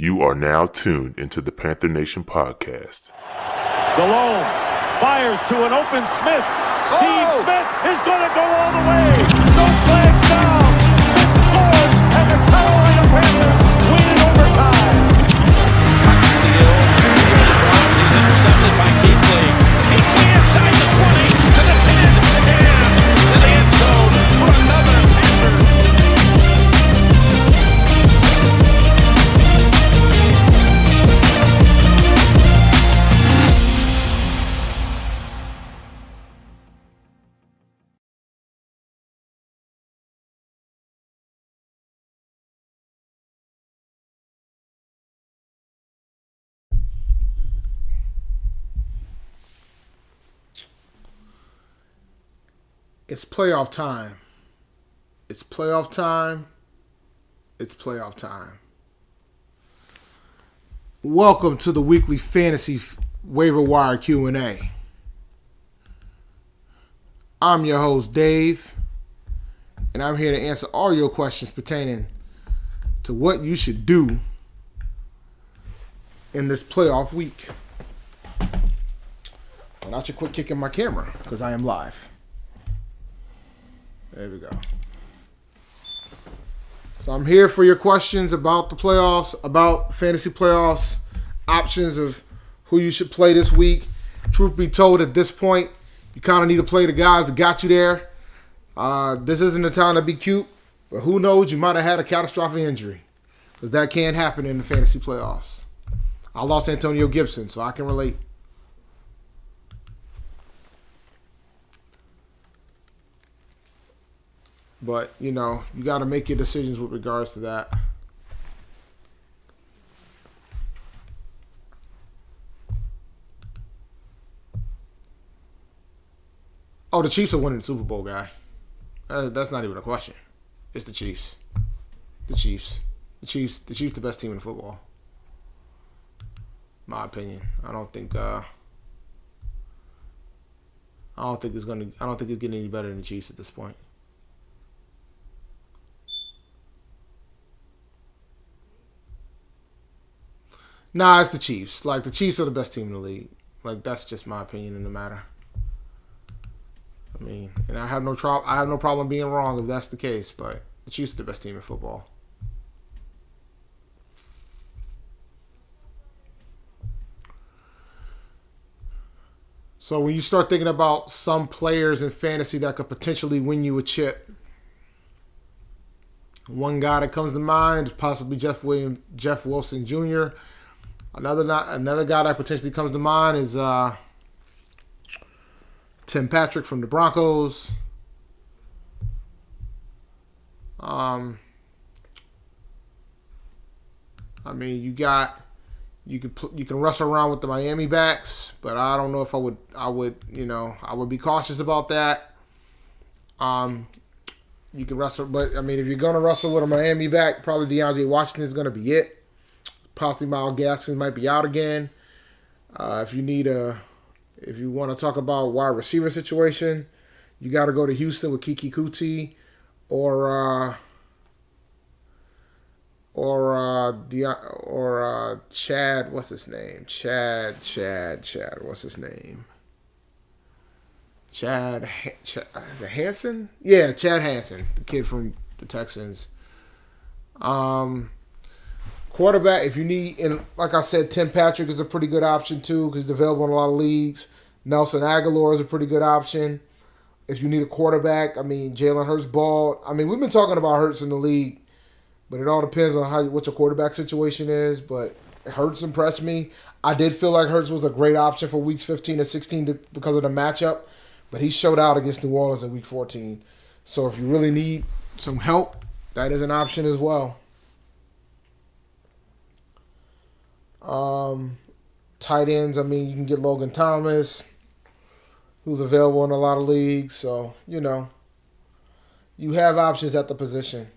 You are now tuned into the Panther Nation podcast. Delhomme fires to an open Smith. Steve Smith is going to go all the way. No flag down. Smith scores, and the Carolina Panthers win in overtime. He's intercepted by Kuechly. Kuechly inside the 20 to the 10 and to the end zone for another Panthers. It's playoff time. It's playoff time. It's playoff time. Welcome to the weekly fantasy waiver wire Q&A. I'm your host, Dave, and I'm here to answer all your questions pertaining to what you should do in this playoff week. And I should quit kicking my camera because I am live. There we go. So I'm here for your questions about the playoffs, about fantasy playoffs, options of who you should play this week. Truth be told, at this point, you kind of need to play the guys that got you there. This isn't the time to be cute, but who knows, you might have had a catastrophic injury, because that can happen in the fantasy playoffs. I lost Antonio Gibson, so I can relate. But, you know, you got to make your decisions with regards to that. Oh, the Chiefs are winning the Super Bowl, guy. That's not even a question. It's the Chiefs. The Chiefs, the best team in football. My opinion. I don't think it's getting any better than the Chiefs at this point. Nah, it's the Chiefs. Like, the Chiefs are the best team in the league. Like, that's just my opinion in the matter. I mean, and I have no problem being wrong if that's the case, but the Chiefs are the best team in football. So when you start thinking about some players in fantasy that could potentially win you a chip, one guy that comes to mind is possibly Jeff Wilson Jr. Another guy that potentially comes to mind is Tim Patrick from the Broncos. I mean, you can wrestle around with the Miami backs, but I don't know if I would be cautious about that. You can wrestle, but I mean, if you're gonna wrestle with a Miami back, probably DeAndre Washington is gonna be it. Possibly Myles Gaskin might be out again. If you want to talk about wide receiver situation, you got to go to Houston with Kiki Kuti or Chad. What's his name? Chad. What's his name? Chad. Is it Hansen? Yeah, Chad Hansen, the kid from the Texans. Quarterback, if you need, and like I said, Tim Patrick is a pretty good option too because he's available in a lot of leagues. Nelson Aguilar is a pretty good option. If you need a quarterback, I mean, Jalen Hurts balled. I mean, we've been talking about Hurts in the league, but it all depends on what your quarterback situation is. But Hurts impressed me. I did feel like Hurts was a great option for weeks 15 and 16 because of the matchup, but he showed out against New Orleans in week 14. So if you really need some help, that is an option as well. Tight ends, I mean, you can get Logan Thomas, who's available in a lot of leagues. So, you know, you have options at the position.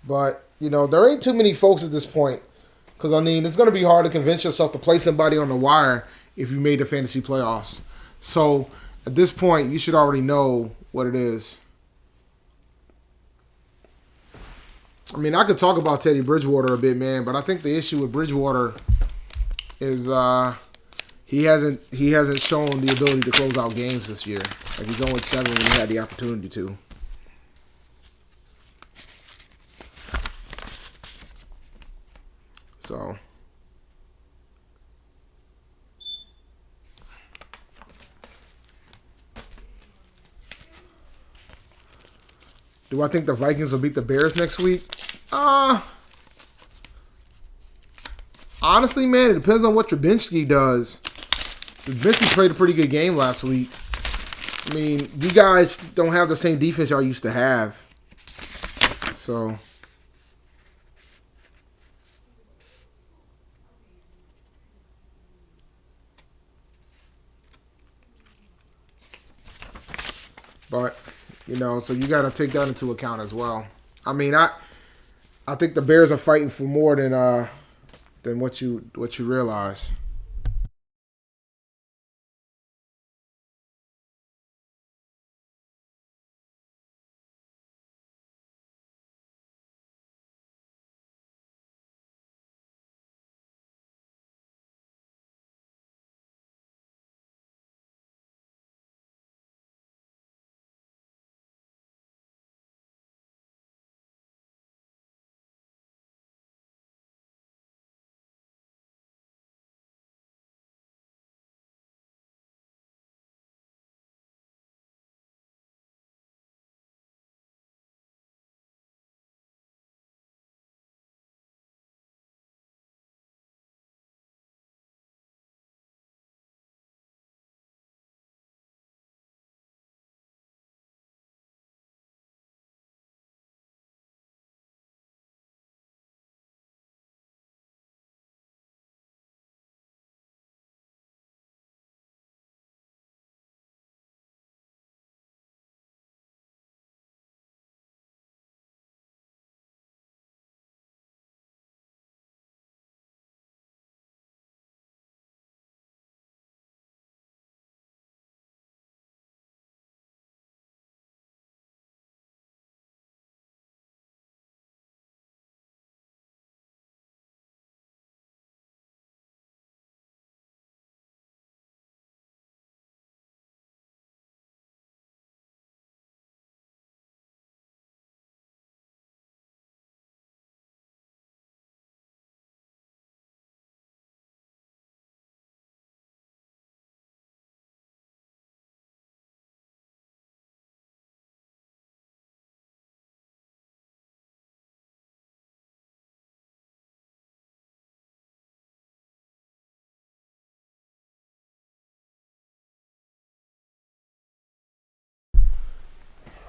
But, you know, there ain't too many folks at this point. Because, I mean, it's going to be hard to convince yourself to play somebody on the wire if you made the fantasy playoffs. So, At this point, you should already know what it is. I mean, I could talk about Teddy Bridgewater a bit, man, but I think the issue with Bridgewater is he hasn't shown the ability to close out games this year. Like, he's 0-7 when he had the opportunity to. So, do I think the Vikings will beat the Bears next week? Honestly, man, it depends on what Trubinsky does. Trubinsky played a pretty good game last week. I mean, you guys don't have the same defense y'all used to have. So, but, you know, so you got to take that into account as well. I mean, I think the Bears are fighting for more than what you realize.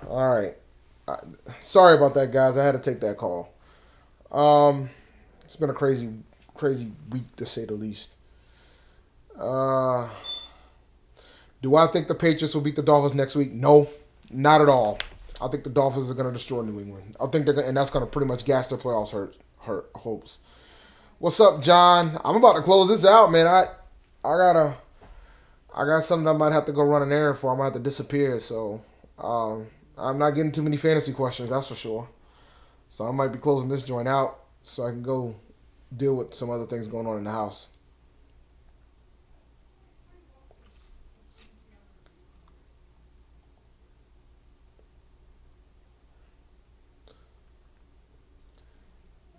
All right. Sorry about that, guys. I had to take that call. It's been a crazy week, to say the least. Do I think the Patriots will beat the Dolphins next week? No, not at all. I think the Dolphins are going to destroy New England. I think and that's going to pretty much gas their playoffs hopes. What's up, John? I'm about to close this out, man. I got something I might have to go run an errand for. I might have to disappear, so I'm not getting too many fantasy questions, that's for sure. So I might be closing this joint out so I can go deal with some other things going on in the house.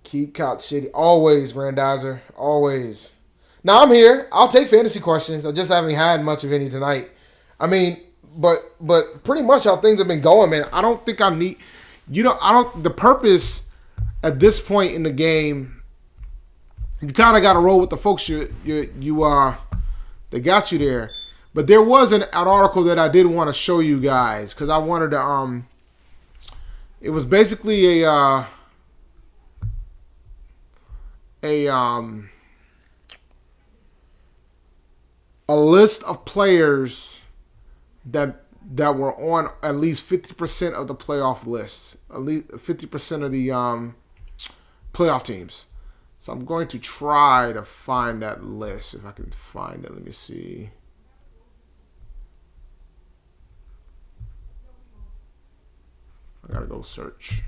Keep Couch City. Always, Grandizer. Always. Now, I'm here. I'll take fantasy questions. I just haven't had much of any tonight. I mean, but pretty much how things have been going, man. I don't think I need... the purpose at this point in the game, you kind of got to roll with the folks they got you there. But there was an article that I did want to show you guys because I wanted to... It was basically a list of players that were on at least 50% of the playoff list, at least 50% of the playoff teams. So I'm going to try to find that list if I can find it. Let me see. gotta go search.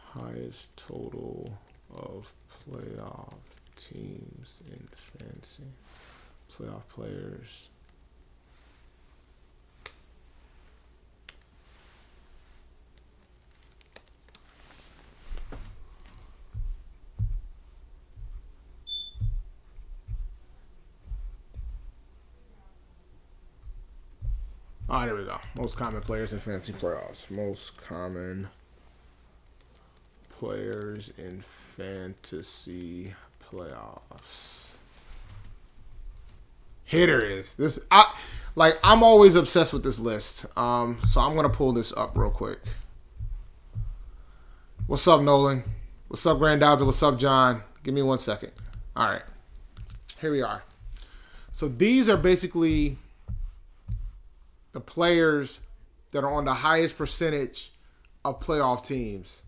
Highest total of playoff teams in fantasy. Playoff players. All right, there we go. Most common players in fantasy playoffs. Most common players in fantasy playoffs. Here it is. I'm always obsessed with this list. So I'm gonna pull this up real quick. What's up, Nolan? What's up, Grandadza? What's up, John? Give me 1 second. All right, here we are. So these are basically the players that are on the highest percentage of playoff teams.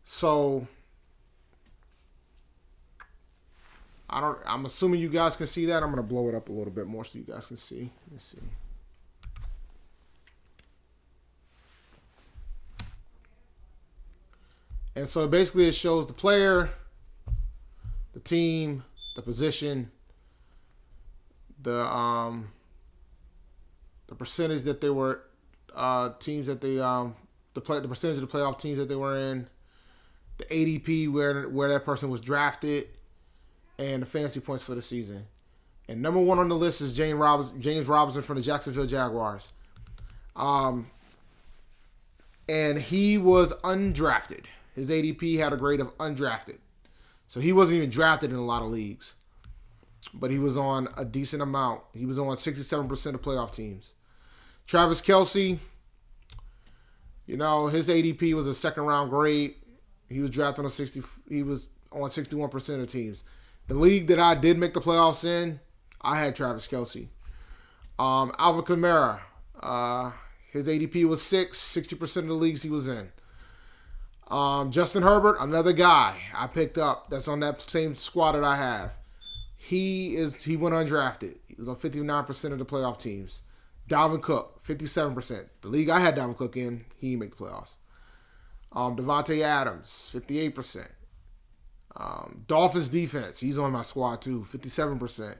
So I'm assuming you guys can see that. I'm going to blow it up a little bit more so you guys can see. Let's see. And so basically it shows the player, the team, the position, the percentage that they were teams that they the percentage of the playoff teams that they were in, the ADP where that person was drafted, and the fantasy points for the season. And number one on the list is James Robinson from the Jacksonville Jaguars. And he was undrafted. His ADP had a grade of undrafted. So he wasn't even drafted in a lot of leagues. But he was on a decent amount. He was on 67% of playoff teams. Travis Kelce, his ADP was a second round grade. He was drafted on 61% of teams. The league that I did make the playoffs in, I had Travis Kelce. Alvin Kamara, his ADP was 60% of the leagues he was in. Justin Herbert, another guy I picked up that's on that same squad that I have. He went undrafted. He was on 59% of the playoff teams. Dalvin Cook, 57%. The league I had Dalvin Cook in, he didn't make the playoffs. Devontae Adams, 58%. Dolphins defense, he's on my squad too, 57%.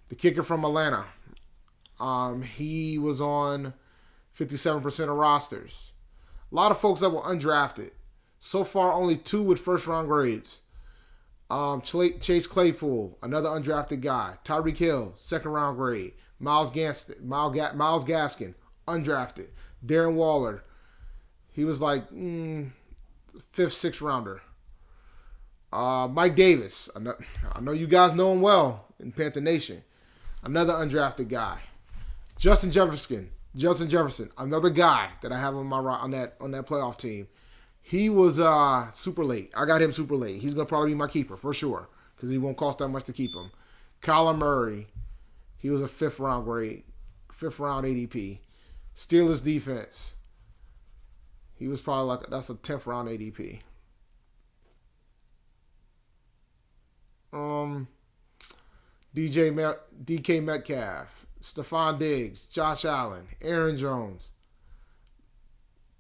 The kicker from Atlanta, he was on 57% of rosters. A lot of folks that were undrafted. So far, only 2 with first-round grades. Chase Claypool, another undrafted guy. Tyreek Hill, second-round grade. Miles Gaskin, undrafted. Darren Waller, he was like 5th, 6th rounder. Mike Davis, I know you guys know him well in Panther Nation. Another undrafted guy. Justin Jefferson, another guy that I have on that playoff team. He was super late. I got him super late. He's gonna probably be my keeper for sure because he won't cost that much to keep him. Kyler Murray, he was a 5th round ADP. Steelers defense, he was probably that's a 10th round ADP. DK Metcalf, Stephon Diggs, Josh Allen, Aaron Jones.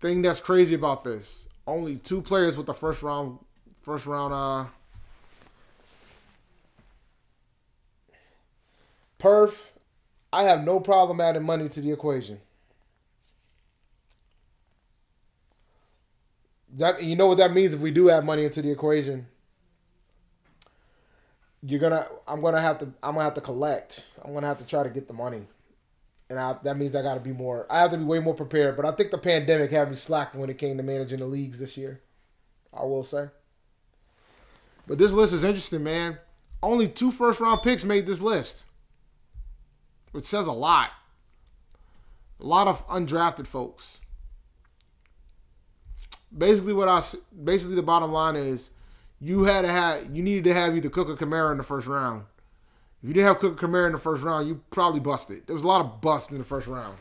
Thing that's crazy about this, only 2 players with the first round Perf, I have no problem adding money to the equation. You know what that means if we do add money into the equation? I'm gonna have to collect. I'm gonna have to try to get the money, and that means I have to be way more prepared. But I think the pandemic had me slacking when it came to managing the leagues this year. I will say. But this list is interesting, man. Only 2 first-round picks made this list, which says a lot. A lot of undrafted folks. Basically, the bottom line is, you needed to have either Cook or Kamara in the first round. If you didn't have Cook or Kamara in the first round, you probably busted. There was a lot of busts in the first round.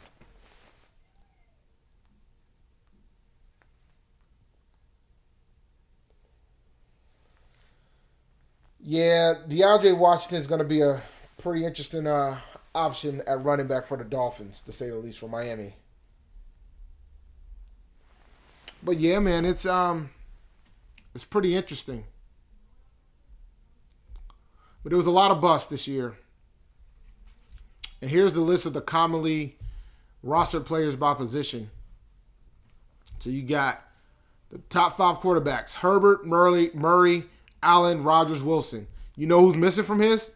Yeah, DeAndre Washington is going to be a pretty interesting option at running back for the Dolphins, to say the least, for Miami. But yeah, man, it's pretty interesting. But there was a lot of busts this year. And here's the list of the commonly rostered players by position. So you got the top 5 quarterbacks: Herbert, Murray, Allen, Rodgers, Wilson. You know who's missing from this?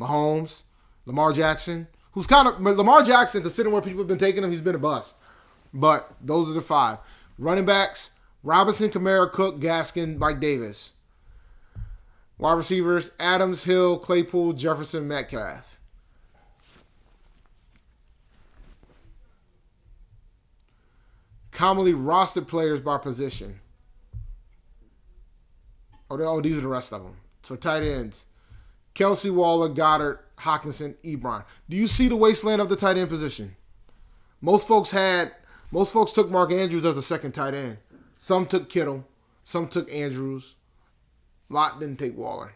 Mahomes, Lamar Jackson. Lamar Jackson, considering where people have been taking him, he's been a bust. But those are the 5. Running backs: Robinson, Kamara, Cook, Gaskin, Mike Davis. Wide receivers: Adams, Hill, Claypool, Jefferson, Metcalf. Commonly rostered players by position. These are the rest of them. So tight ends: Kelsey, Waller, Goddard, Hockenson, Ebron. Do you see the wasteland of the tight end position? Most folks took Mark Andrews as a second tight end. Some took Kittle. Some took Andrews. A lot didn't take Waller.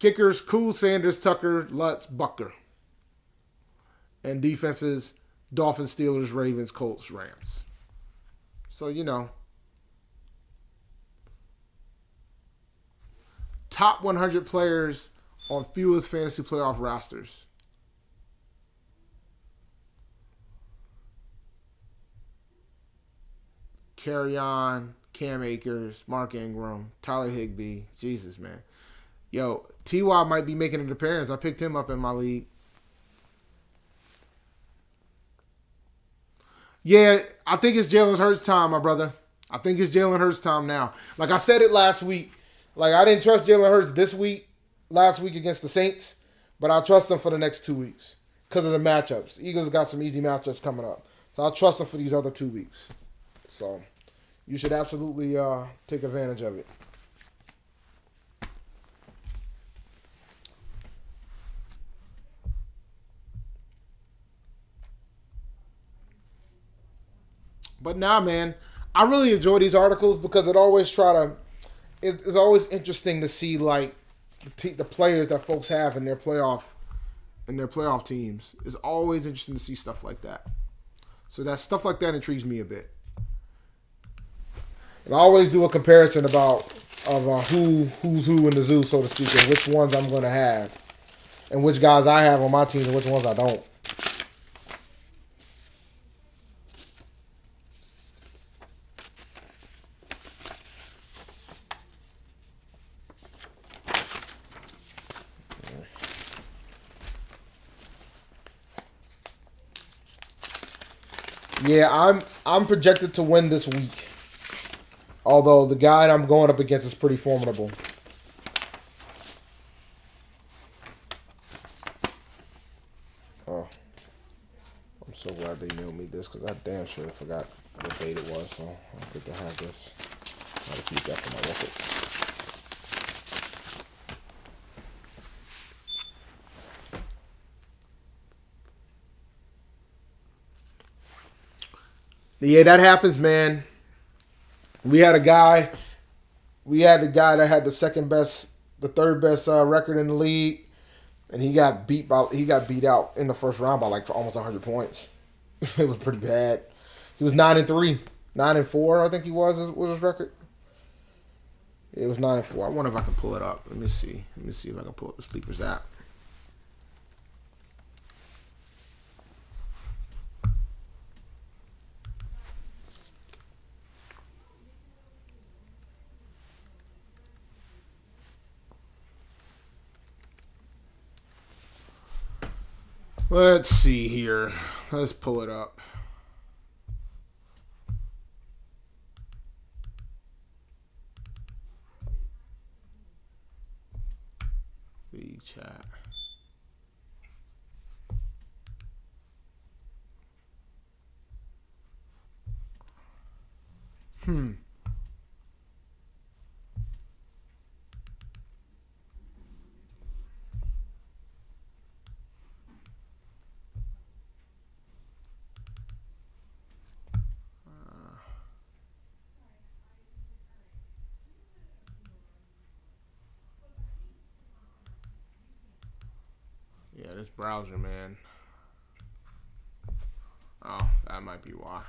Kickers: Cool, Sanders, Tucker, Lutz, Bucker. And defenses: Dolphins, Steelers, Ravens, Colts, Rams. So, top 100 players on fewest fantasy playoff rosters. Carry-on, Cam Akers, Mark Ingram, Tyler Higbee. Jesus, man. Yo, T.Y. might be making an appearance. I picked him up in my league. Yeah, I think it's Jalen Hurts' time, my brother. I think it's Jalen Hurts' time now. Like I said it last week. Like, I didn't trust Jalen Hurts last week against the Saints, but I'll trust him for the next 2 weeks because of the matchups. The Eagles got some easy matchups coming up. So I'll trust him for these other 2 weeks. So you should absolutely take advantage of it. But nah, man, I really enjoy these articles because it's always interesting to see like the players that folks have in their playoff teams. It's always interesting to see stuff like that. So that stuff like that intrigues me a bit. And I always do a comparison of who's who in the zoo, so to speak, and which ones I'm going to have, and which guys I have on my team and which ones I don't. Yeah, I'm projected to win this week. Although the guy I'm going up against is pretty formidable. Oh, I'm so glad they mailed me this because I damn sure forgot what date it was. So I'm good to have this. I'll keep that for my records. Yeah, that happens, man. We had the guy that had the third best record in the league, and he got beat out in the first round by like almost 100 points. It was pretty bad. He was 9-3, 9-4, I think he was his record. It was 9-4. I wonder if I can pull it up. Let me see if I can pull up the Sleepers app. Let's see here. Let's pull it up. The chat. this browser, man. Oh, that might be why.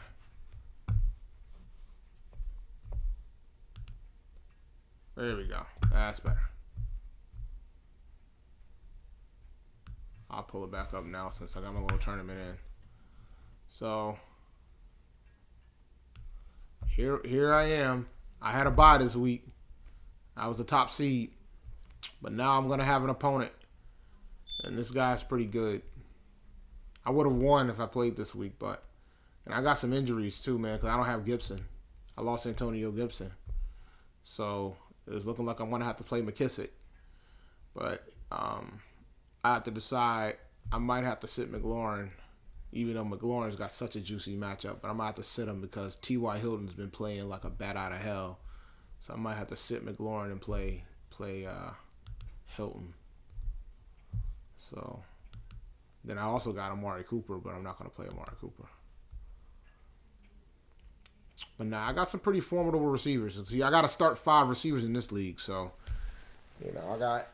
There we go. That's better. I'll pull it back up now since I got my little tournament in. So here I am. I had a bye this week. I was a top seed. But now I'm going to have an opponent. And this guy's pretty good. I would have won if I played this week, but... And I got some injuries too, man, because I don't have Gibson. I lost Antonio Gibson. So it's looking like I'm going to have to play McKissick. But I have to decide. I might have to sit McLaurin, even though McLaurin's got such a juicy matchup. But I might have to sit him because T.Y. Hilton's been playing like a bat out of hell. So I might have to sit McLaurin and play Hilton. So then I also got Amari Cooper, but I'm not going to play Amari Cooper. But now I got some pretty formidable receivers. See, I got to start 5 receivers in this league, so I got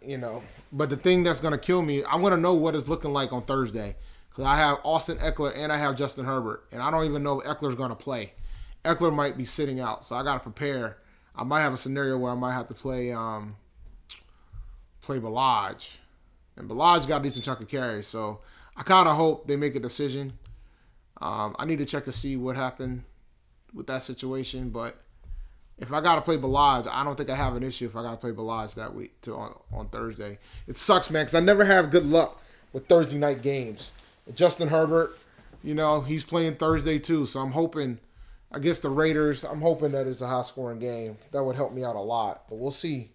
But the thing that's going to kill me, I'm going to know what it's looking like on Thursday because I have Austin Eckler and I have Justin Herbert, and I don't even know if Eckler's going to play. Eckler might be sitting out, so I got to prepare. I might have a scenario where I might have to play Ballage. And Ballage got a decent chunk of carries, so I kind of hope they make a decision. I need to check to see what happened with that situation, but if I got to play Ballage, I don't think I have an issue if I got to play Ballage that week on Thursday. It sucks, man, because I never have good luck with Thursday night games. Justin Herbert, he's playing Thursday too, so I'm hoping against the Raiders, I'm hoping that it's a high-scoring game. That would help me out a lot, but we'll see.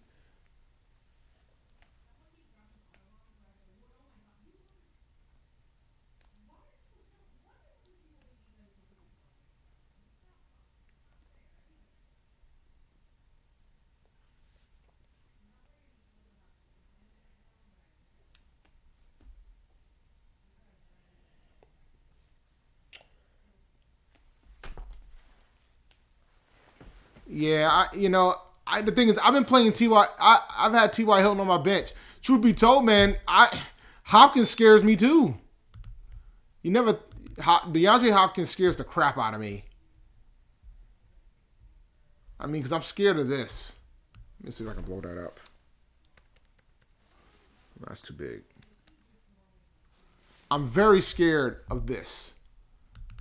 Yeah, the thing is, I've been playing T.Y. I've had T.Y. Hilton on my bench. Truth be told, man, Hopkins scares me too. DeAndre Hopkins scares the crap out of me. I mean, because I'm scared of this. Let me see if I can blow that up. That's too big. I'm very scared of this.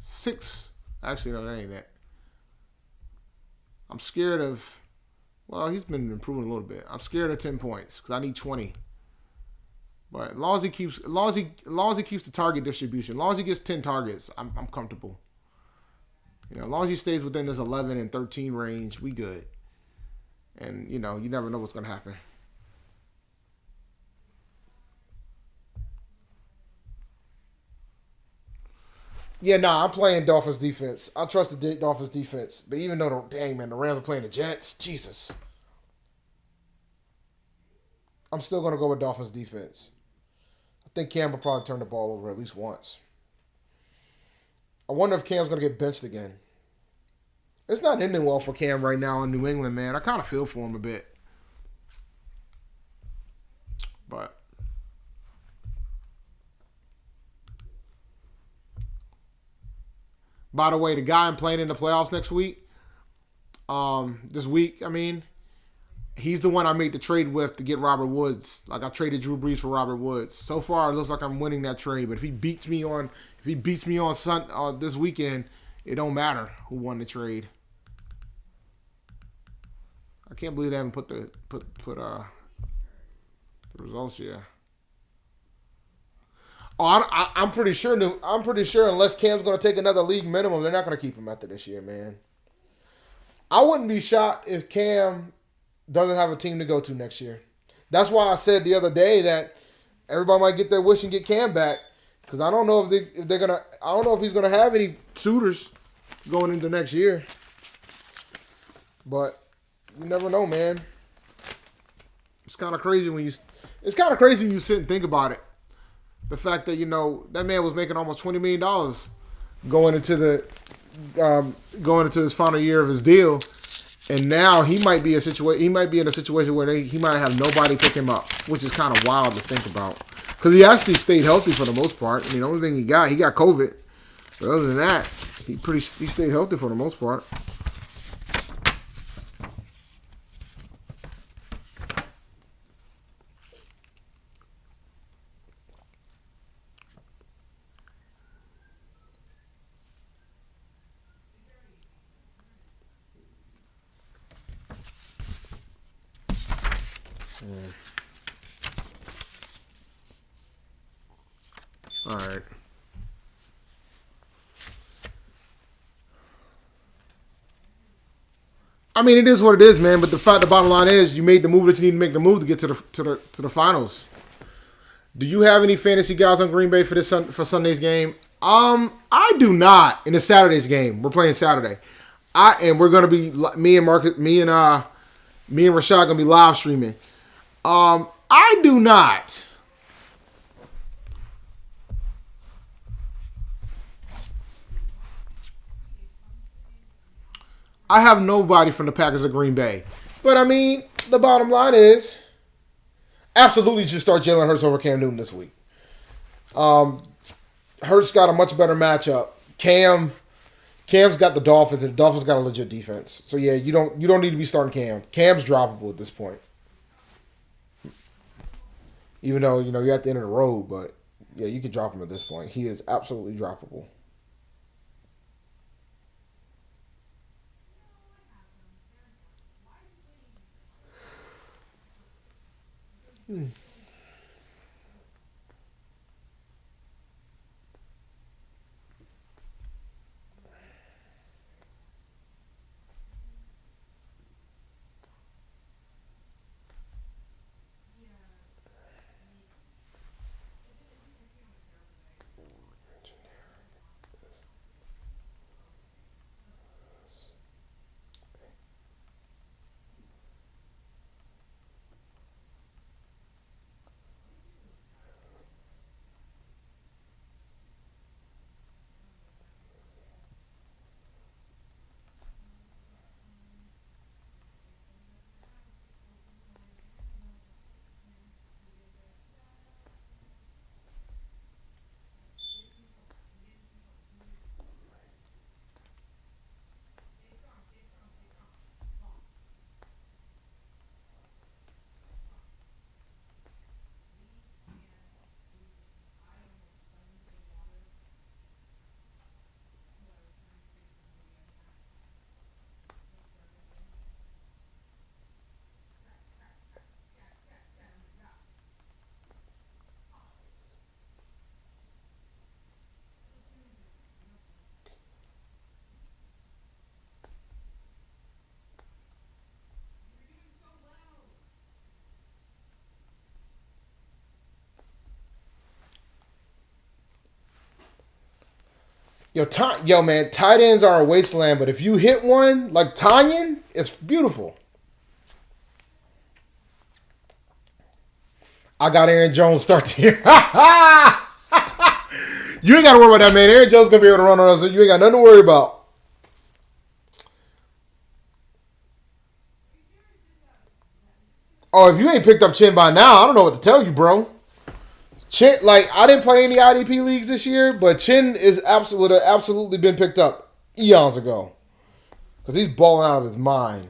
6. Actually, no, that ain't it. I'm scared of, he's been improving a little bit. I'm scared of 10 points because I need 20. But as long as he keeps the target distribution, as long as he gets 10 targets, I'm comfortable. As long as he stays within this 11 and 13 range, we good. And, you never know what's going to happen. Yeah, I'm playing Dolphins defense. I trust the Dolphins defense. But even though, the Rams are playing the Jets, Jesus. I'm still going to go with Dolphins defense. I think Cam will probably turn the ball over at least once. I wonder if Cam's going to get benched again. It's not ending well for Cam right now in New England, man. I kind of feel for him a bit. But by the way, the guy I'm playing in the playoffs next week, this week, he's the one I made the trade with to get Robert Woods. Like, I traded Drew Brees for Robert Woods. So far, it looks like I'm winning that trade. But if he beats me on this weekend, it don't matter who won the trade. I can't believe they haven't put the results yet. Oh, I'm pretty sure unless Cam's going to take another league minimum, they're not going to keep him after this year, man. I wouldn't be shocked if Cam doesn't have a team to go to next year. That's why I said the other day that everybody might get their wish and get Cam back, because I don't know if they're gonna. I don't know if he's gonna have any suitors going into next year. But you never know, man. It's kind of crazy when you sit and think about it. The fact that that man was making almost $20 million going into his final year of his deal, and now he might be in a situation where he might have nobody pick him up, which is kind of wild to think about. Because he actually stayed healthy for the most part. I mean, the only thing he got COVID. But other than that, he stayed healthy for the most part. All right. I mean, it is what it is, man. But the bottom line is, you made the move that you need to make the move to get to the finals. Do you have any fantasy guys on Green Bay for Sunday's game? I do not. In the Saturday's game, we're playing Saturday. We're gonna be me and Rashad gonna be live streaming. I do not. I have nobody from the Packers or Green Bay. But, I mean, the bottom line is, absolutely just start Jalen Hurts over Cam Newton this week. Hurts got a much better matchup. Cam's got the Dolphins, and the Dolphins got a legit defense. So, yeah, you don't need to be starting Cam. Cam's droppable at this point. Even though, you're at the end of the road, but, yeah, you can drop him at this point. He is absolutely droppable. Man, tight ends are a wasteland, but if you hit one like Tanyan, it's beautiful. I got Aaron Jones start the year. You ain't got to worry about that, man. Aaron Jones going to be able to run on us. You ain't got nothing to worry about. Oh, if you ain't picked up Chin by now, I don't know what to tell you, bro. Chin, I didn't play any IDP leagues this year, but Chin would have absolutely been picked up eons ago. Because he's balling out of his mind.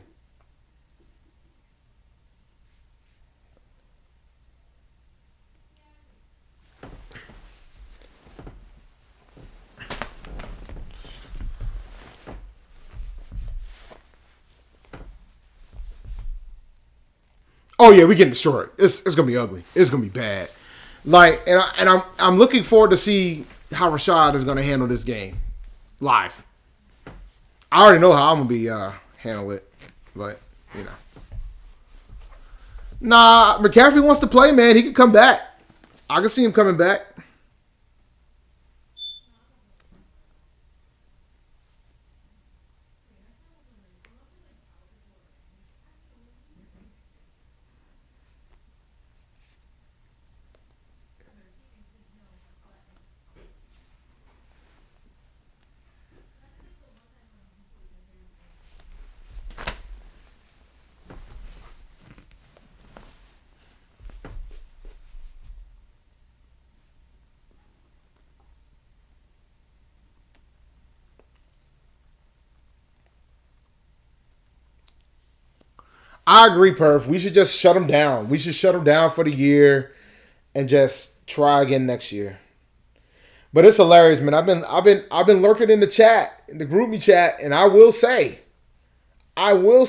Oh yeah, we getting destroyed. It's gonna be ugly. It's gonna be bad. I'm looking forward to see how Rashad is gonna handle this game live. I already know how I'm gonna be handle it, but Nah, McCaffrey wants to play, man. He can come back. I can see him coming back. I agree, Perf. We should just shut them down. We should shut them down for the year and just try again next year. But it's hilarious, man. I've been lurking in the chat, in the GroupMe chat, and I will say, well,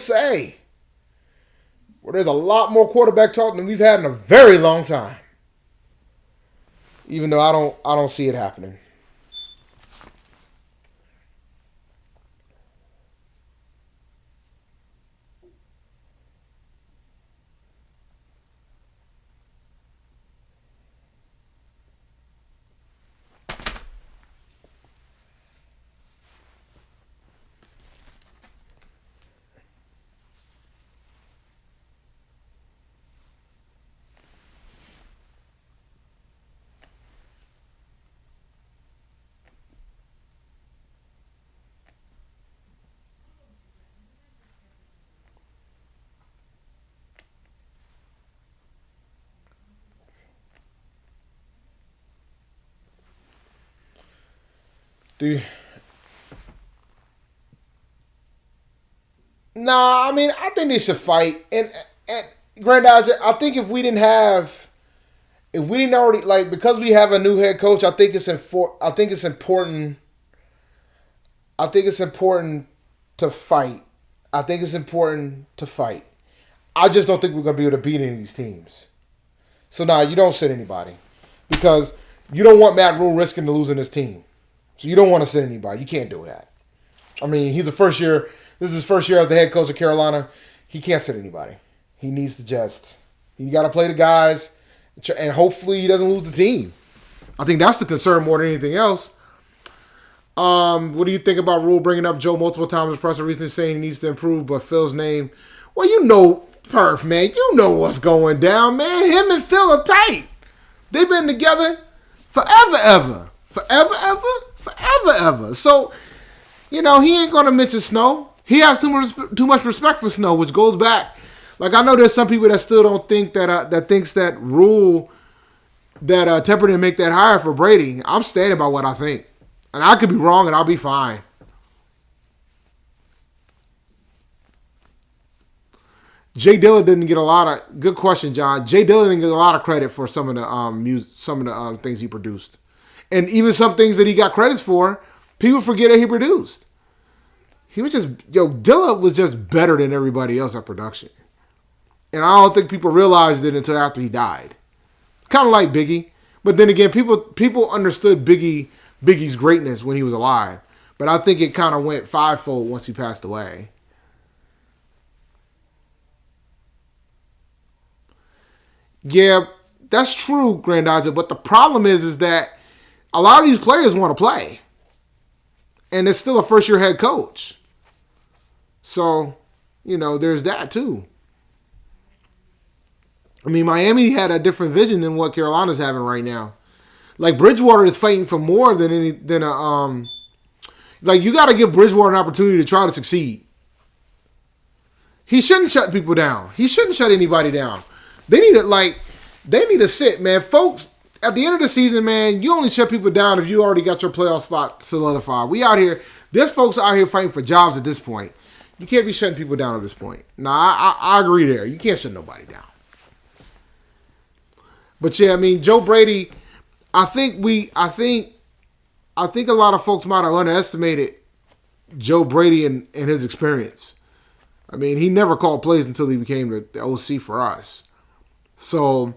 there's a lot more quarterback talk than we've had in a very long time. Even though I don't see it happening. Nah, I mean, I think they should fight. And Granddad, I think if we didn't already, like, because we have a new head coach, I think it's important. I think it's important to fight. I just don't think we're gonna be able to beat any of these teams. So you don't sit anybody because you don't want Matt Rule risking to losing his team. So you don't want to sit anybody. You can't do that. I mean, he's the first year. This is his first year as the head coach of Carolina. He can't sit anybody. He needs to he got to play the guys, and hopefully he doesn't lose the team. I think that's the concern more than anything else. What do you think about Rule bringing up Joe multiple times in his presser recently saying he needs to improve, but Phil's name? Well, Perf, man. You know what's going down, man. Him and Phil are tight. They've been together forever. So, he ain't going to mention Snow. He has too much respect for Snow, which goes back. Like, I know there's some people that still don't think that thinks that Rule, that Tepper didn't make that hire for Brady. I'm standing by what I think. And I could be wrong and I'll be fine. Jay Dillon didn't get a lot of, good question, John. Jay Dillon didn't get a lot of credit for some of the things he produced. And even some things that he got credits for, people forget that he produced. He was Dilla was just better than everybody else at production. And I don't think people realized it until after he died. Kind of like Biggie. But then again, people understood Biggie's greatness when he was alive. But I think it kind of went fivefold once he passed away. Yeah, that's true, Grandizer. But the problem is that a lot of these players want to play. And it's still a first-year head coach. So, there's that too. I mean, Miami had a different vision than what Carolina's having right now. Like, Bridgewater is fighting for more than like, you got to give Bridgewater an opportunity to try to succeed. He shouldn't shut people down. He shouldn't shut anybody down. They need to sit, man. Folks, at the end of the season, man, you only shut people down if you already got your playoff spot solidified. There's folks out here fighting for jobs at this point. You can't be shutting people down at this point. Nah, I agree there. You can't shut nobody down. But yeah, I mean, Joe Brady, I think a lot of folks might have underestimated Joe Brady and his experience. I mean, he never called plays until he became the OC for us. So,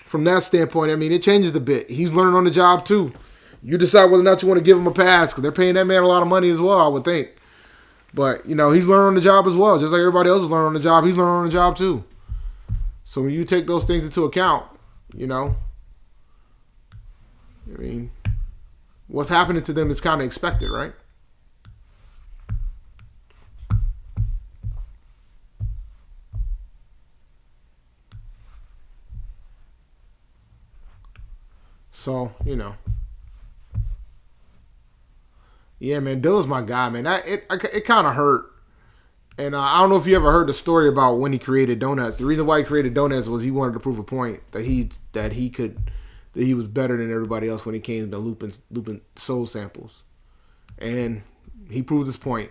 from that standpoint, I mean, it changes a bit. He's learning on the job, too. You decide whether or not you want to give him a pass, because they're paying that man a lot of money as well, I would think. But, he's learning on the job as well. Just like everybody else is learning on the job, he's learning on the job, too. So, when you take those things into account, I mean, what's happening to them is kind of expected, right? So, Yeah, man, Dilla's my guy, man. It kind of hurt. And I don't know if you ever heard the story about when he created donuts. The reason why he created donuts was he wanted to prove a point that he was better than everybody else when it came to looping soul samples. And he proved his point.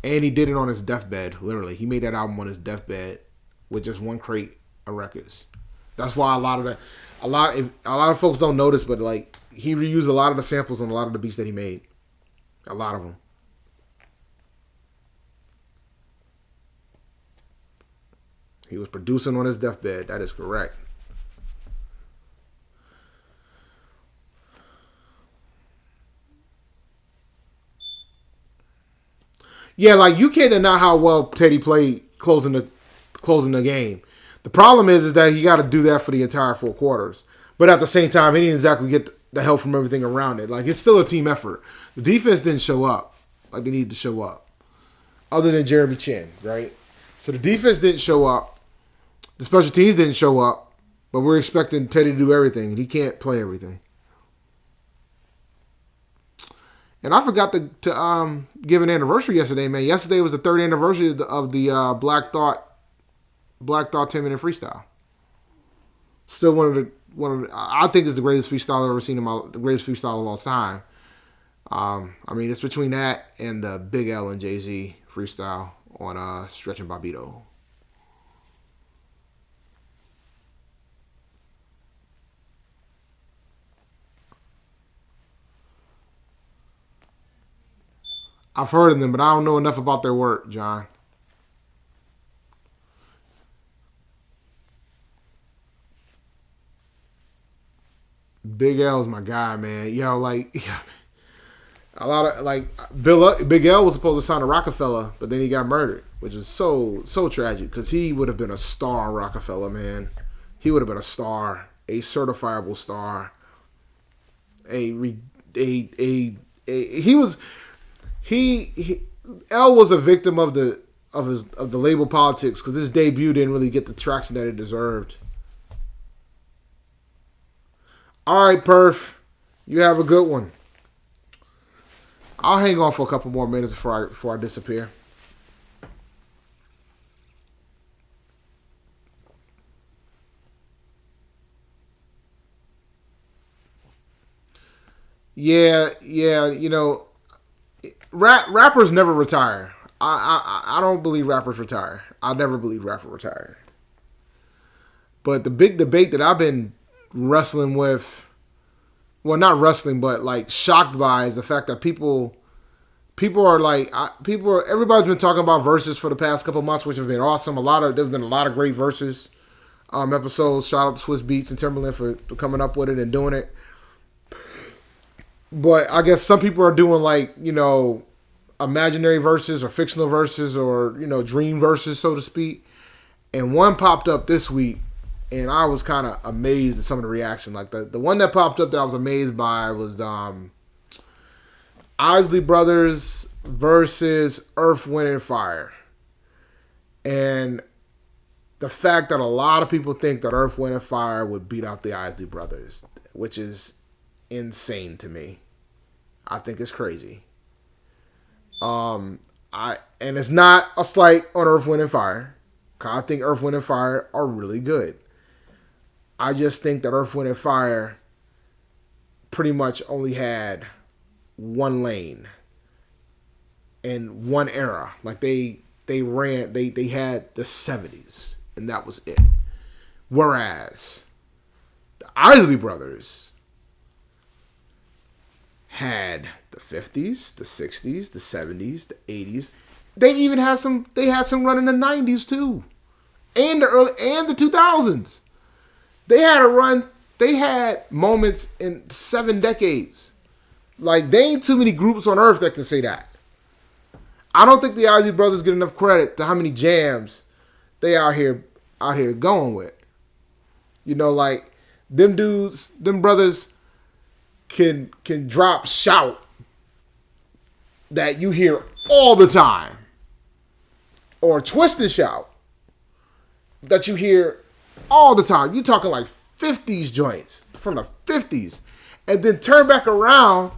And he did it on his deathbed, literally. He made that album on his deathbed. with just one crate of records. That's why a lot of folks don't notice, but like he reused a lot of the samples on a lot of the beats that he made. A lot of them. He was producing on his deathbed. That is correct. Yeah, like you can't deny how well Teddy played closing the game. The problem is that he got to do that for the entire 4 quarters. But at the same time, he didn't exactly get the help from everything around it. Like it's still a team effort. The defense didn't show up like they needed to show up, other than Jeremy Chin, right? So the defense didn't show up. The special teams didn't show up. But we're expecting Teddy to do everything, and he can't play everything. And I forgot to give an anniversary yesterday, man. Yesterday was the 3rd anniversary of the Black Thought 10-minute freestyle. Still one of the, I think it's the greatest freestyle I've ever seen the greatest freestyle of all time. I mean, it's between that and the Big L and Jay-Z freestyle on Stretch and Bobbito. I've heard of them, but I don't know enough about their work, John. Big L is my guy, man. Yo, like, yeah, a lot of like Big L was supposed to sign to Rockefeller, but then he got murdered, which is so tragic because he would have been a star, Rockefeller, man. He would have been a star, a certifiable star. L was a victim of the label politics because his debut didn't really get the traction that it deserved. All right, Perf, you have a good one. I'll hang on for a couple more minutes before I disappear. Yeah, you know. Rappers never retire. I don't believe rappers retire. I never believe rappers retire. But the big debate that I've been wrestling with, well, not wrestling, but like shocked by, is the fact that people are like, everybody's been talking about verses for the past couple months, which have been awesome. There's been a lot of great verses episodes. Shout out to Swiss Beats and Timberland for coming up with it and doing it. But I guess some people are doing like, you know, imaginary verses or fictional verses or, you know, dream verses, so to speak. And one popped up this week, and I was kind of amazed at some of the reaction. Like the one that popped up that I was amazed by was Isley Brothers versus Earth, Wind, and Fire. And the fact that a lot of people think that Earth, Wind, and Fire would beat out the Isley Brothers, which is insane to me. I think it's crazy. And it's not a slight on Earth, Wind, and Fire. I think Earth, Wind, and Fire are really good. I just think that Earth, Wind, and Fire pretty much only had one lane and one era. Like they had the 70s, and that was it. Whereas the Isley Brothers had the 50s, the 60s, the 70s, the 80s. They even had some. They had some run in the 90s too, and the 2000s. They had a run. They had moments in 7 decades. Like, there ain't too many groups on earth that can say that. I don't think the Isley Brothers get enough credit to how many jams they out here going with. You know, like them brothers can drop shout that you hear all the time, or twist and shout that you hear all the time. You talking like 50s joints from the 50s, and then turn back around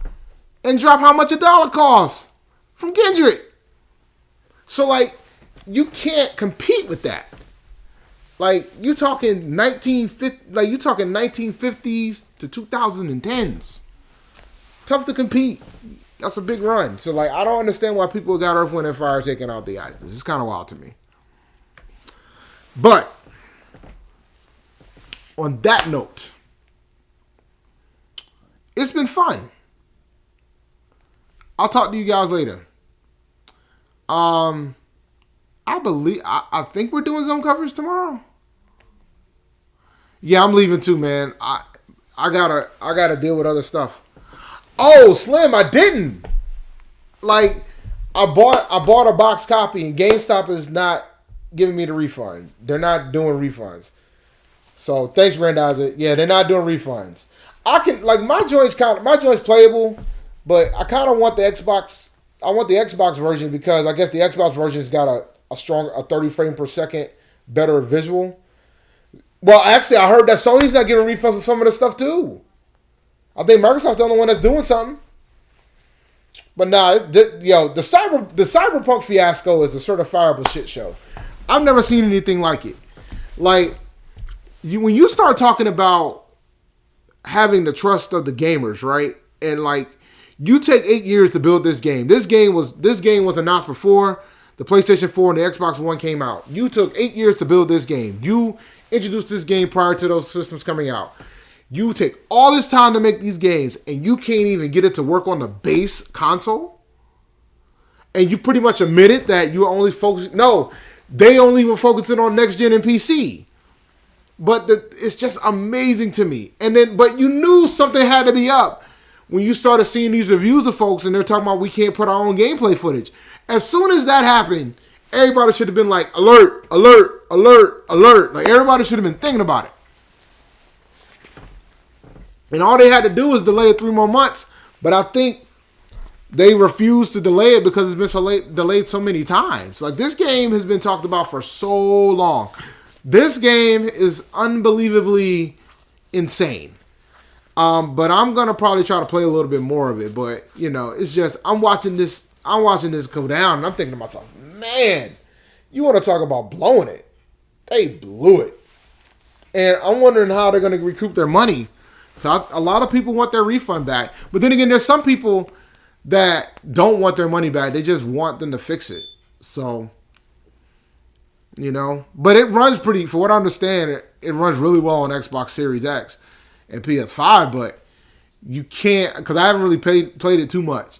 and drop how much a dollar costs from Kendrick. So like, you can't compete with that. Like, you talking 1950s to 2010s. Tough to compete. That's a big run. So like, I don't understand why people got Earth, Wind, and Fire taking out the Islanders. It's kind of wild to me. But on that note, it's been fun. I'll talk to you guys later. I think we're doing zone coverage tomorrow. Yeah, I'm leaving too, man. I gotta deal with other stuff. Oh, Slim, I didn't. Like, I bought a box copy, and GameStop is not giving me the refund. They're not doing refunds. So thanks, Randizer. Yeah, they're not doing refunds. I can my joint's playable, but I kind of want the Xbox. I want the Xbox version because I guess the Xbox version's got a 30 frame per second better visual. Well, actually, I heard that Sony's not giving refunds for some of the stuff too. I think Microsoft's the only one that's doing something. But nah, the Cyberpunk fiasco is a certifiable shit show. I've never seen anything like it. Like, when you start talking about having the trust of the gamers, right? And like, you take 8 years to build this game. This game was announced before the PlayStation 4 and the Xbox One came out. You took 8 years to build this game. You introduced this game prior to those systems coming out. You take all this time to make these games, and you can't even get it to work on the base console. And you pretty much admitted that you were only focusing. No, they only were focusing on next gen and PC. But it's just amazing to me. But you knew something had to be up when you started seeing these reviews of folks, and they're talking about we can't put our own gameplay footage. As soon as that happened, everybody should have been like, alert, alert, alert, alert. Like, everybody should have been thinking about it. And all they had to do was delay it 3 more months. But I think they refused to delay it because it's been delayed so many times. Like, this game has been talked about for so long. This game is unbelievably insane. But I'm going to probably try to play a little bit more of it. But, it's just, I'm watching this go down, and I'm thinking to myself, man, you want to talk about blowing it. They blew it. And I'm wondering how they're going to recoup their money. A lot of people want their refund back. But then again, there's some people that don't want their money back. They just want them to fix it. So, But it runs for what I understand, it runs really well on Xbox Series X and PS5. But you can't, because I haven't really played it too much.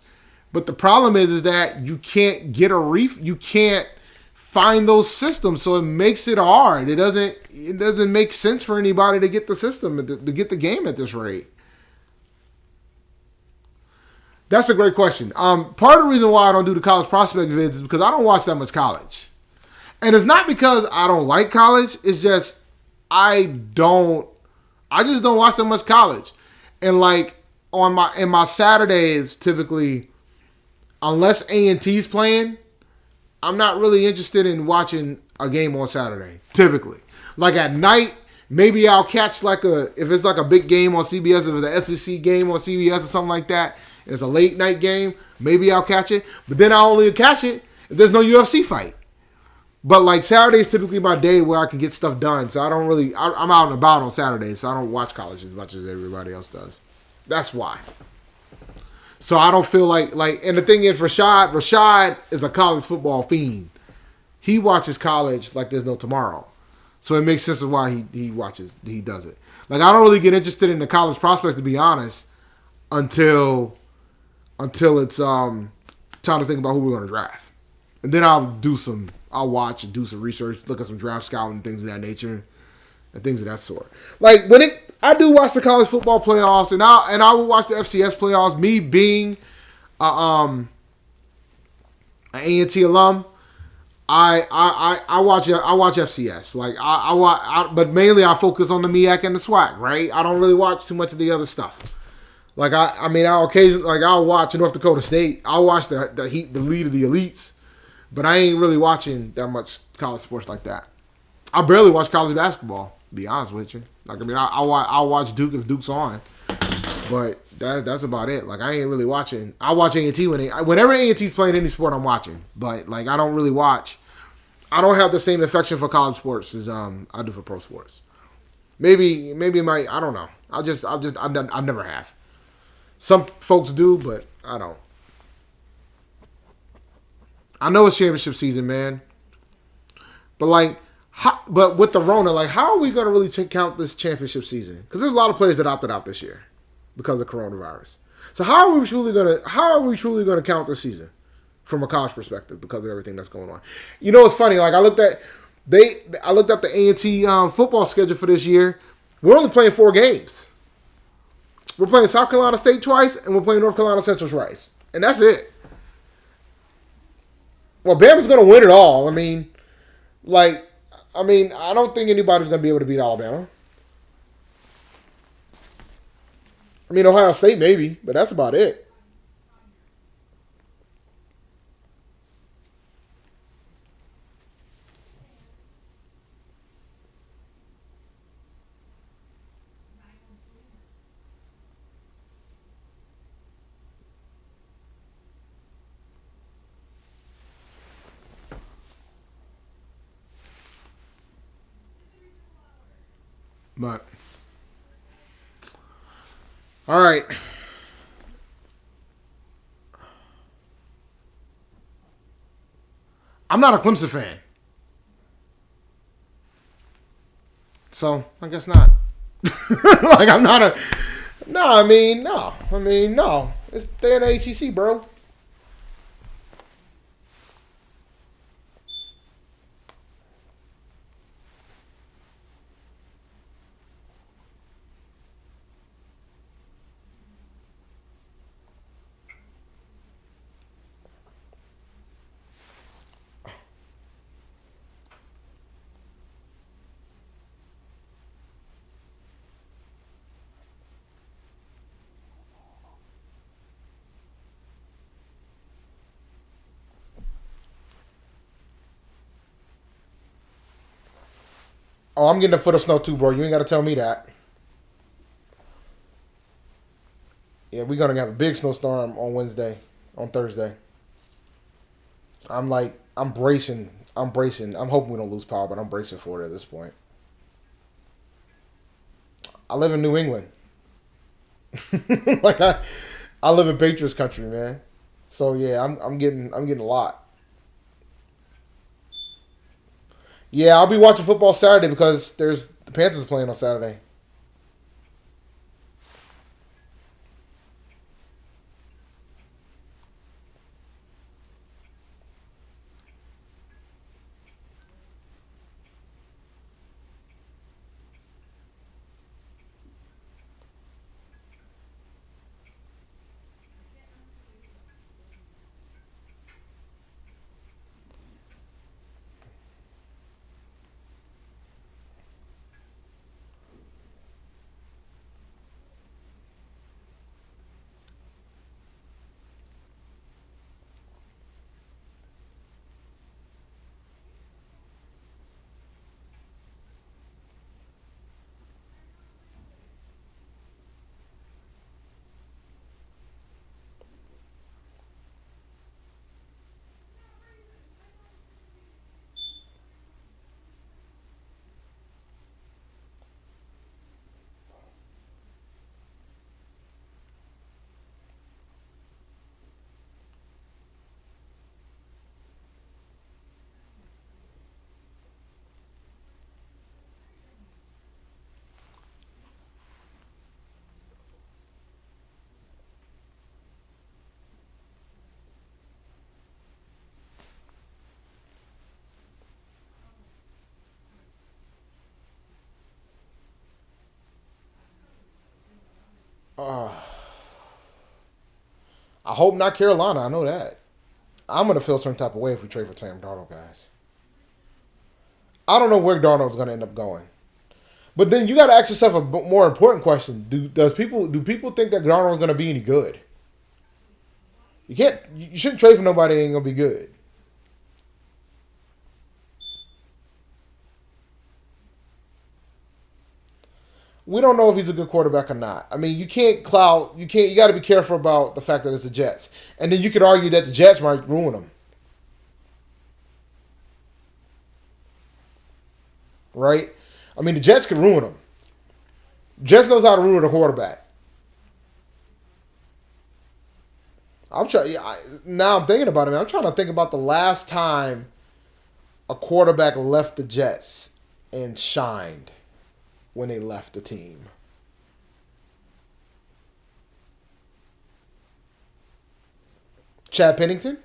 But the problem is that you can't get you can't find those systems, so it makes it hard. It doesn't make sense for anybody to get the system, to get the game at this rate. That's a great question. Part of the reason why I don't do the college prospect vids is because I don't watch that much college. And it's not because I don't like college, it's just I just don't watch that much college. And like in my Saturdays, typically, unless A&T's playing, I'm not really interested in watching a game on Saturday, typically. Like at night, maybe I'll catch if it's like a big game on CBS, if it's an SEC game on CBS or something like that, and it's a late night game, maybe I'll catch it. But then I'll only catch it if there's no UFC fight. But like Saturday is typically my day where I can get stuff done. So I'm out and about on Saturdays, so I don't watch college as much as everybody else does. That's why. So I don't feel like, and the thing is, Rashad is a college football fiend. He watches college like there's no tomorrow. So it makes sense of why he does it. Like, I don't really get interested in the college prospects, to be honest, until it's time to think about who we're going to draft. And then I'll watch and do some research, look at some draft scouting and things of that nature, and things of that sort. Like, I do watch the college football playoffs, and I will watch the FCS playoffs. Me being an A&T alum, I watch FCS. Like I watch, but mainly I focus on the MEAC and the SWAC. Right? I don't really watch too much of the other stuff. Like I'll occasionally I'll watch North Dakota State. I'll watch the lead of the elites, but I ain't really watching that much college sports like that. I barely watch college basketball, to be honest with you. Like, I'll watch Duke if Duke's on, but that's about it. Like, I ain't really watching. I watch A&T whenever A&T's playing any sport, I'm watching. But like, I don't really watch. I don't have the same affection for college sports as I do for pro sports. Maybe I don't know. I never have. Some folks do, but I don't. I know it's championship season, man. But like, But with the Rona, like, how are we going to really count this championship season? Because there's a lot of players that opted out this year because of coronavirus. So how are we truly going to count this season from a college perspective because of everything that's going on? You know, it's funny. Like, I looked at the A&T football schedule for this year. We're only playing 4 games. We're playing South Carolina State twice, and we're playing North Carolina Central twice, and that's it. Well, Bama's going to win it all. I mean, I don't think anybody's going to be able to beat Alabama. I mean, Ohio State maybe, but that's about it. But all right. I'm not a Clemson fan. So, I guess not. Like, I'm not a... No. They're in the ACC, bro. Oh, I'm getting a foot of snow too, bro. You ain't got to tell me that. Yeah, we're going to have a big snowstorm on Thursday. I'm bracing. I'm hoping we don't lose power, but I'm bracing for it at this point. I live in New England. Like, I live in Patriots country, man. So yeah, I'm getting a lot. Yeah, I'll be watching football Saturday because the Panthers playing on Saturday. I hope not Carolina. I know that. I'm gonna feel some type of way if we trade for Sam Darnold, guys. I don't know where Darnold's gonna end up going. But then you got to ask yourself a more important question: Do people think that Darnold's going to be any good? You shouldn't trade for nobody that ain't going to be good. We don't know if he's a good quarterback or not. I mean, you got to be careful about the fact that it's the Jets, and then you could argue that the Jets might ruin him, right? I mean, the Jets can ruin him. Jets knows how to ruin a quarterback. Now I'm thinking about it, man. I'm trying to think about the last time a quarterback left the Jets and shined when they left the team? Chad Pennington?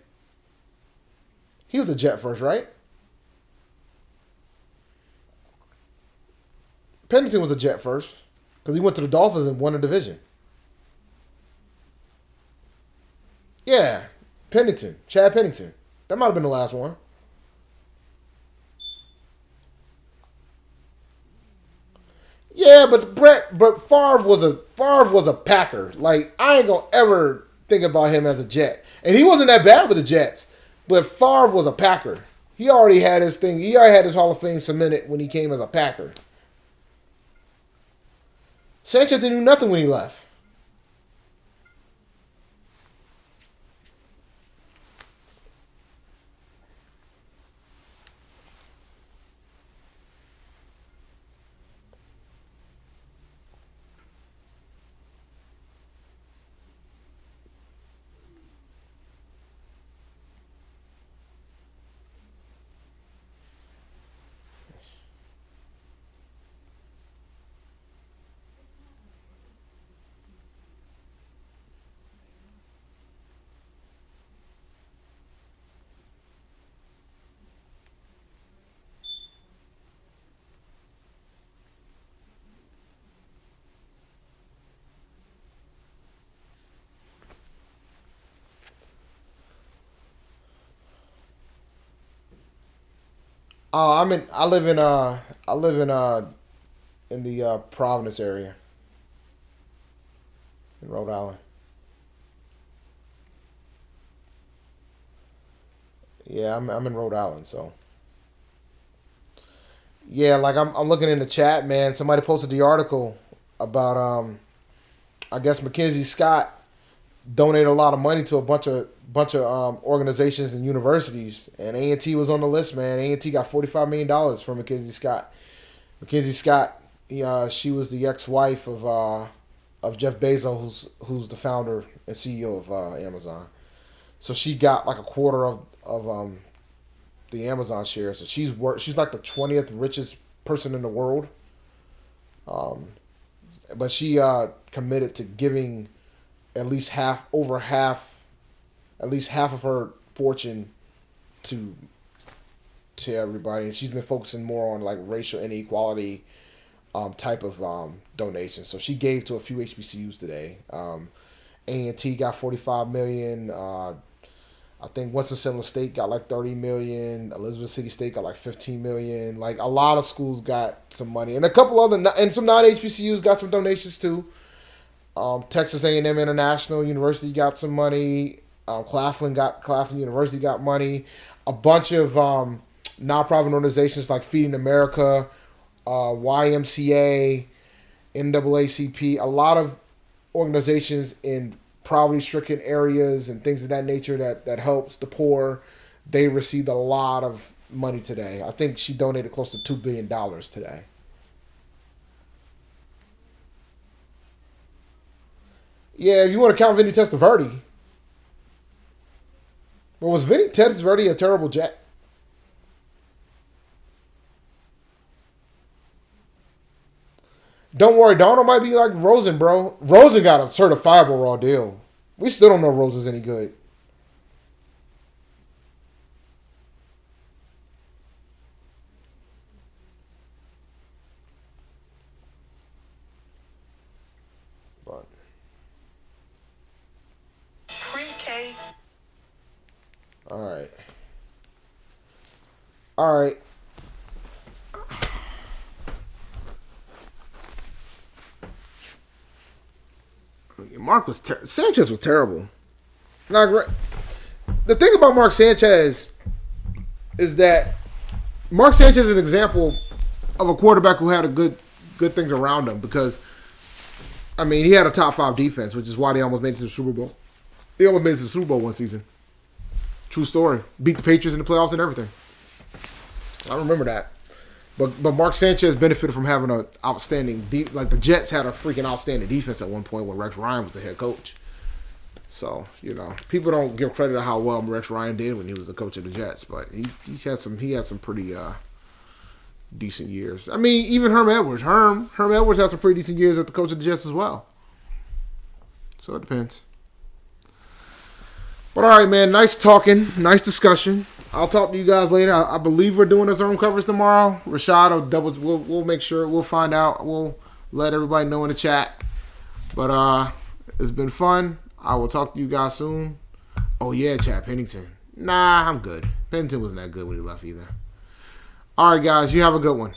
He was a Jet first, right? Pennington was a Jet first because he went to the Dolphins and won a division. Yeah, Pennington. Chad Pennington. That might have been the last one. Yeah, but Favre was a Packer. Like, I ain't gonna ever think about him as a Jet. And he wasn't that bad with the Jets. But Favre was a Packer. He already had his thing. He already had his Hall of Fame cemented when he came as a Packer. Sanchez didn't do nothing when he left. I live in the Providence area in Rhode Island. Yeah, I'm in Rhode Island, so yeah, like I'm looking in the chat, man. Somebody posted the article about I guess Mackenzie Scott donated a lot of money to a bunch of organizations and universities, and A&T was on the list, man. A&T got $45 million from Mackenzie Scott. Mackenzie Scott, she was the ex-wife of Jeff Bezos, who's the founder and CEO of Amazon. So she got like a quarter of the Amazon shares. So she's like the 20th richest person in the world. But she committed to giving at least half of her fortune to everybody, and she's been focusing more on like racial inequality type of donations. So she gave to a few HBCUs today. A&T got $45 million. I think Winston-Salem State got like $30 million. Elizabeth City State got like $15 million. Like, a lot of schools got some money, and a couple other and some non-HBCUs got some donations too. Texas A&M International University got some money. Claflin University got money. A bunch of nonprofit organizations like Feeding America, YMCA, NAACP, a lot of organizations in poverty-stricken areas and things of that nature that helps the poor. They received a lot of money today. I think she donated close to $2 billion today. Yeah, if you want to count Vinny Testaverde. Well, was Vinny Testaverde a terrible Jet? Don't worry, Donald might be like Rosen, bro. Rosen got a certifiable raw deal. We still don't know if Rosen's any good. But pre-K. All right. All right. Sanchez was terrible. Not great. The thing about Mark Sanchez is that Mark Sanchez is an example of a quarterback who had good things around him, because, I mean, he had a top 5 defense, which is why they almost made it to the Super Bowl. They almost made it to the Super Bowl one season. True story. Beat the Patriots in the playoffs and everything. I remember that. But Mark Sanchez benefited from having an outstanding like the Jets had a freaking outstanding defense at one point when Rex Ryan was the head coach. So, people don't give credit to how well Rex Ryan did when he was the coach of the Jets, but he had some pretty decent years. I mean, even Herm Edwards. Herm Edwards has some pretty decent years as the coach of the Jets as well. So it depends. But all right, man. Nice talking. Nice discussion. I'll talk to you guys later. I believe we're doing a zone coverage tomorrow. Rashad will we'll make sure. We'll find out. We'll let everybody know in the chat. But it's been fun. I will talk to you guys soon. Oh yeah, Chad Pennington. Nah, I'm good. Pennington wasn't that good when he left either. All right, guys. You have a good one.